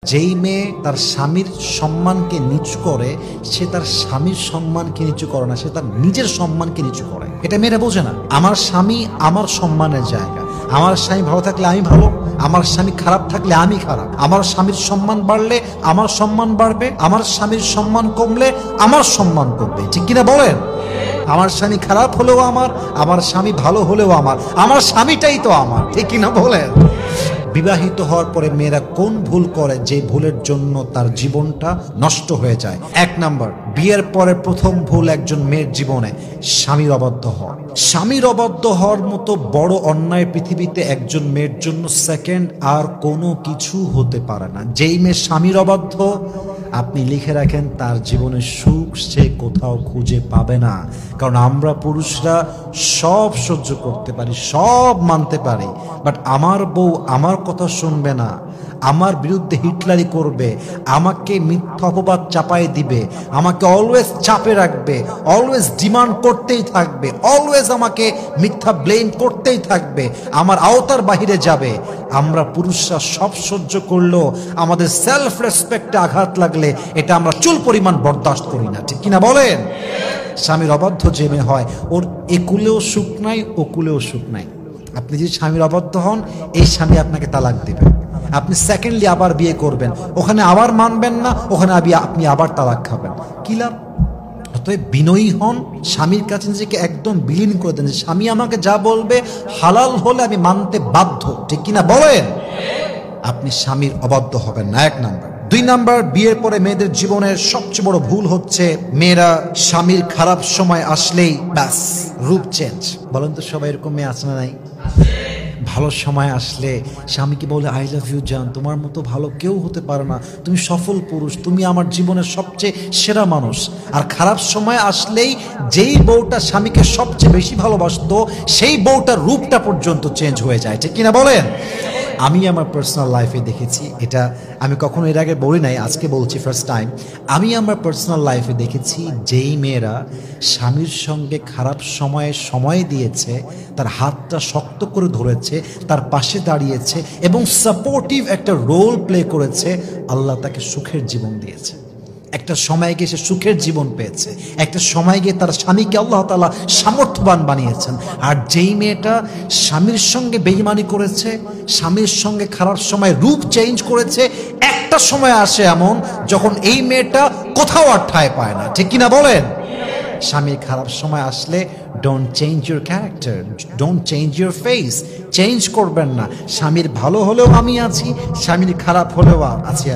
যেই মেয়ে তার স্বামীর সম্মানকে নিচু করে সে তার স্বামীর সম্মানকে নিচু করে না, সে তার নিজের সম্মানকে নিচু করে। এটা মেয়েরা বোঝে না। আমার স্বামী আমার সম্মানের জায়গা। আমার স্বামী ভালো থাকলে আমি ভালো, আমার স্বামী খারাপ থাকলে আমি খারাপ। আমার স্বামীর সম্মান বাড়লে আমার সম্মান বাড়বে, আমার স্বামীর সম্মান কমলে আমার সম্মান কমবে। ঠিক কিনা বলেন? আমার স্বামী খারাপ হলেও আমার স্বামী ভালো হলেও আমার স্বামীটাই তো আমার। ঠিক কিনা বলেন? বিবাহিত হওয়ার পরে মেয়েরা কোন ভুল করে যে ভুলের জন্য তার জীবনটা নষ্ট হয়ে যায়? 1 নাম্বার, বিয়ের পরে প্রথম ভুল একজন মেয়ের জীবনে স্বামীর অবাধ্য হওয়া। স্বামীর অবাধ্য হওয়ার মতো বড় অন্যায় পৃথিবীতে একজন মেয়ের জন্য সেকেন্ড আর কোনো কিছু হতে পারে না। যেই মেয়ে স্বামীর অবাধ্য, আপনি লিখে রাখেন তার জীবনের সুখ সে কোথাও খুঁজে পাবে না। কারণ আমরা পুরুষরা সব সহ্য করতে পারি, সব মানতে পারি, বাট আমার বউ আমার কথা শুনবে না, আমার বিরুদ্ধে হিটলারি করবে, আমাকে মিথ্যা অপবাদ চাপাই দিবে, আমাকে অলওয়েজ চাপে রাখবে, অলওয়েজ ডিমান্ড করতেই থাকবে, অলওয়েজ আমাকে মিথ্যা ব্লেম করতেই থাকবে, আমার আওতার বাহিরে যাবে। আমরা পুরুষরা সব সহ্য করলেও আমাদের সেলফ রেসপেক্টে আঘাত লাগলে এটা আমরা চুল পরিমাণ বরদাস্ত করি না। ঠিক কিনা বলেন? স্বামীর অবাধ্য যে মেয়ে হয়, ওর একুলেও সুখ নাই ওকুলেও সুখ নাই। আপনি যদি স্বামীর অবাধ্য হন, এই স্বামী আপনাকে তালাক দিবে। আপনি সেকেন্ডলি আবার বিয়ে করবেন, ওখানে আবার মানবেন না, ওখানে আপনি আবার তালাক খাবেন। কি লাভ? অতএব বিনয়ী হন, স্বামীর কাছে নিজেকে একদম বিলীন করে দেন। স্বামী আমাকে যা বলবে হালাল হলে আমি মানতে বাধ্য। ঠিক কিনা বলেন? আপনি স্বামীর অবাধ্য হবেন না। 1 নাম্বার। 2 নাম্বার, বিয়ের পরে মেয়েদের জীবনের সবচেয়ে বড় ভুল হচ্ছে মেয়েরা স্বামীর খারাপ সময় আসলেই ব্যাস রূপ চেঞ্জ। বলেন তো সবাই এরকম মেয়ে আছে না নাই? ভালো সময় আসলে স্বামীকে বলে আই লাভ ইউ জান, তোমার মতো ভালো কেউ হতে পারে না, তুমি সফল পুরুষ, তুমি আমার জীবনের সবচেয়ে সেরা মানুষ। আর খারাপ সময় আসলেই যেই বউটা স্বামীকে সবচেয়ে বেশি ভালোবাসতো সেই বউটার রূপটা পর্যন্ত চেঞ্জ হয়ে যায়। ঠিক কিনা বলেন? আমি আমার পার্সোনাল লাইফে দেখেছি, এটা আমি কখনো এর আগে বলি নাই, আজকে বলছি ফার্স্ট টাইম। আমি আমার পার্সোনাল লাইফে দেখেছি যেই মেয়েরা স্বামীর সঙ্গে খারাপ সময় দিয়েছে, তার হাতটা শক্ত করে ধরেছে, তার পাশে দাঁড়িয়েছে এবং সাপোর্টিভ একটা রোল প্লে করেছে, আল্লাহ তাকে সুখের জীবন দিয়েছে। একটা সময় গিয়ে সে সুখের জীবন পেয়েছে, একটা সময় গিয়ে তার স্বামীকে আল্লাহ তাআলা সামর্থ্যবান বানিয়েছেন। আর যেই মেয়েটা স্বামীর সঙ্গে বেঈমানি করেছে, স্বামীর সঙ্গে খারাপ সময় রূপ চেঞ্জ করেছে, একটা সময় আসে এমন যখন এই মেয়েটা কোথাও আর ঠাঁই পায় না। ঠিক কিনা বলেন? স্বামীর খারাপ সময় আসলে don't change your character, don't change your face, change করবেন না। স্বামীর ভালো হলেও আমি আছি, স্বামীর খারাপ হলেও আছি।